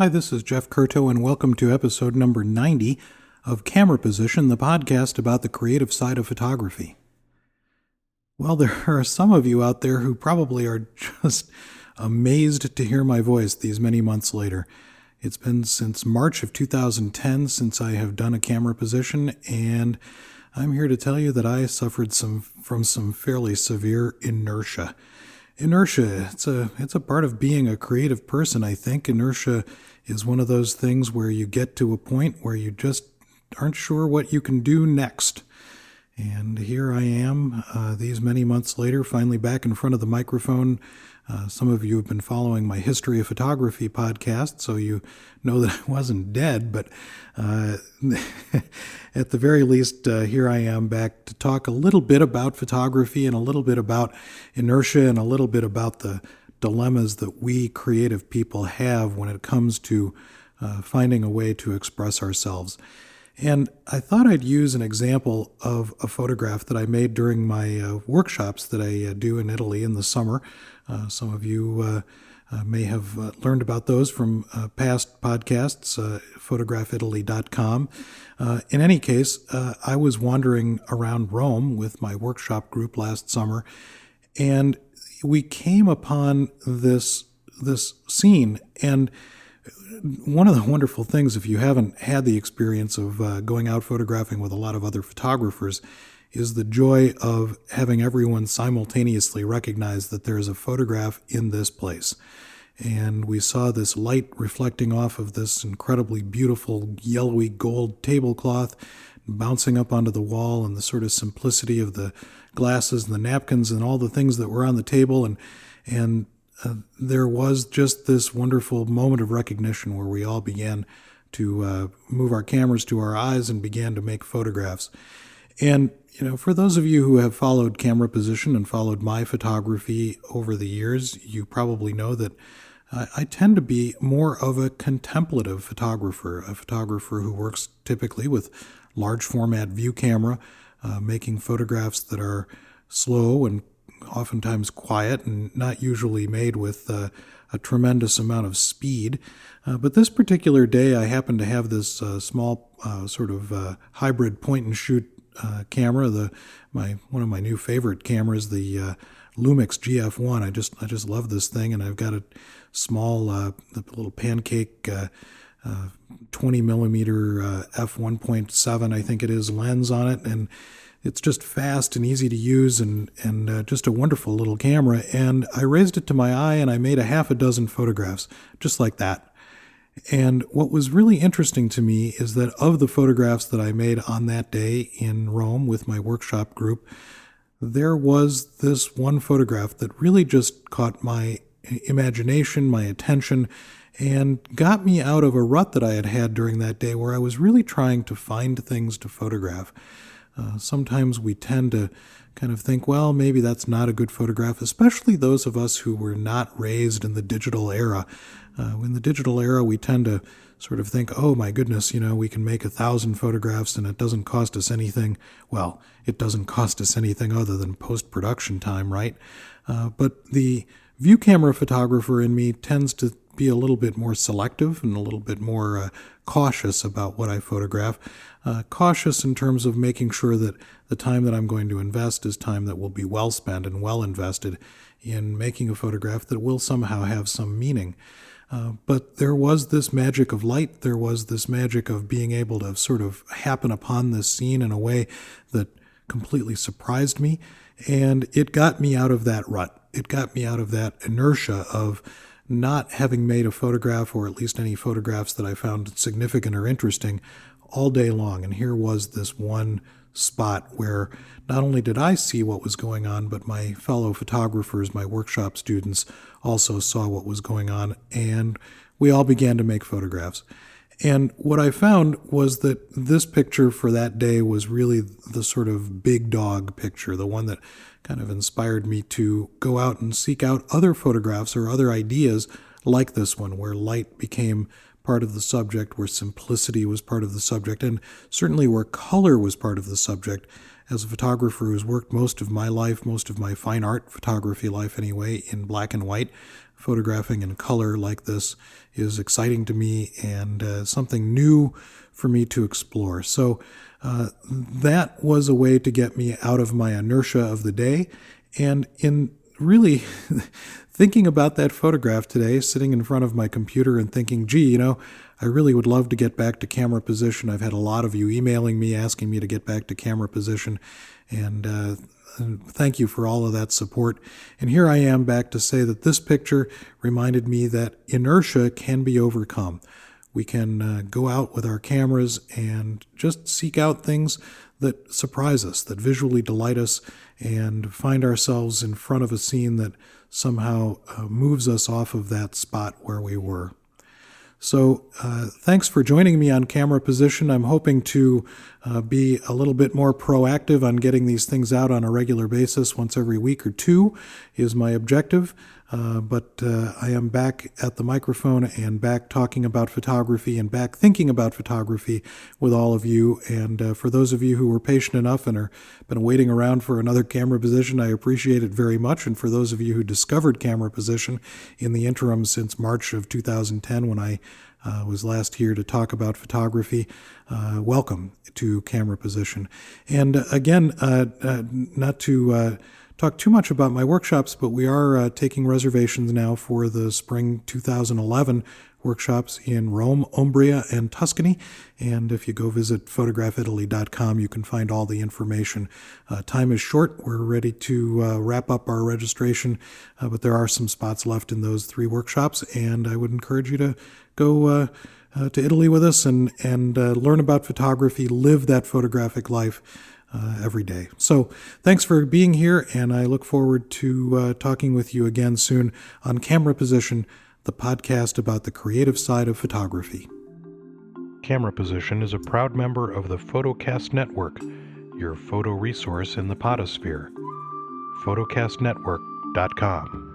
Hi, this is Jeff Curto, and welcome to episode number 90 of Camera Position, the podcast about the creative side of photography. Well, there are some of you out there who probably are just amazed to hear my voice these many months later. It's been since March of 2010 since I have done a Camera Position, and I'm here to tell you that I suffered from some fairly severe inertia. Inertia, it's a part of being a creative person, I think. Inertia is one of those things where you get to a point where you just aren't sure what you can do next. And here I am, these many months later, finally back in front of the microphone. Some of you have been following my History of Photography podcast, so you know that I wasn't dead, but at the very least, here I am back to talk a little bit about photography and a little bit about inertia and a little bit about the dilemmas that we creative people have when it comes to finding a way to express ourselves. And I thought I'd use an example of a photograph that I made during my workshops that I do in Italy in the summer. Some of you may have learned about those from past podcasts, photographitaly.com. In any case, I was wandering around Rome with my workshop group last summer, and we came upon this scene. And one of the wonderful things, if you haven't had the experience of going out photographing with a lot of other photographers, is the joy of having everyone simultaneously recognize that there is a photograph in this place. And we saw this light reflecting off of this incredibly beautiful yellowy gold tablecloth, bouncing up onto the wall, and the sort of simplicity of the glasses and the napkins and all the things that were on the table. And there was just this wonderful moment of recognition where we all began to move our cameras to our eyes and began to make photographs. And, for those of you who have followed Camera Position and followed my photography over the years, you probably know that I tend to be more of a contemplative photographer, a photographer who works typically with large format view camera, making photographs that are slow and oftentimes quiet and not usually made with a tremendous amount of speed. But this particular day, I happened to have this small sort of hybrid point and shoot camera. One of my new favorite cameras, the Lumix GF1. I just love this thing, and I've got a small, the little pancake 20 millimeter f1.7, I think it is, lens on it, and it's just fast and easy to use and just a wonderful little camera. And I raised it to my eye and I made a half a dozen photographs just like that. And what was really interesting to me is that of the photographs that I made on that day in Rome with my workshop group, there was this one photograph that really just caught my imagination, my attention, and got me out of a rut that I had had during that day where I was really trying to find things to photograph. Sometimes we tend to kind of think, well, maybe that's not a good photograph, especially those of us who were not raised in the digital era. In the digital era, we tend to sort of think, oh my goodness, we can make 1,000 photographs and it doesn't cost us anything. Well, it doesn't cost us anything other than post-production time, right? But the view camera photographer in me tends to be a little bit more selective and a little bit more cautious about what I photograph. Cautious in terms of making sure that the time that I'm going to invest is time that will be well spent and well invested in making a photograph that will somehow have some meaning. But there was this magic of light. There was this magic of being able to sort of happen upon this scene in a way that completely surprised me. And it got me out of that rut. It got me out of that inertia of not having made a photograph, or at least any photographs that I found significant or interesting, all day long. And here was this one spot where not only did I see what was going on, but my fellow photographers, my workshop students, also saw what was going on, and we all began to make photographs. And what I found was that this picture for that day was really the sort of big dog picture, the one that kind of inspired me to go out and seek out other photographs or other ideas like this one, where light became part of the subject, where simplicity was part of the subject, and certainly where color was part of the subject, as a photographer who's worked most of my life, most of my fine art photography life anyway, in black and white. Photographing in color like this is exciting to me and something new for me to explore. So that was a way to get me out of my inertia of the day. And in really thinking about that photograph today, sitting in front of my computer and thinking, gee, I really would love to get back to camera position. I've had a lot of you emailing me, asking me to get back to camera position. And thank you for all of that support. And here I am back to say that this picture reminded me that inertia can be overcome. We can go out with our cameras and just seek out things that surprise us, that visually delight us, and find ourselves in front of a scene that somehow moves us off of that spot where we were. So thanks for joining me on Camera Position. I'm hoping to be a little bit more proactive on getting these things out on a regular basis. Once every week or two is my objective. But I am back at the microphone and back talking about photography and back thinking about photography with all of you. And for those of you who were patient enough and are been waiting around for another Camera Position, I appreciate it very much. And for those of you who discovered Camera Position in the interim since March of 2010, when I was last here to talk about photography, welcome to Camera Position. And again, not to talk too much about my workshops, but we are taking reservations now for the spring 2011 workshops in Rome, Umbria, and Tuscany. And if you go visit photographitaly.com, you can find all the information. Time is short. We're ready to wrap up our registration, but there are some spots left in those 3 workshops, and I would encourage you to go to Italy with us and learn about photography, live that photographic life every day. So thanks for being here, and I look forward to talking with you again soon on Camera Position, the podcast about the creative side of photography. Camera Position is a proud member of the Photocast Network, your photo resource in the potosphere. photocastnetwork.com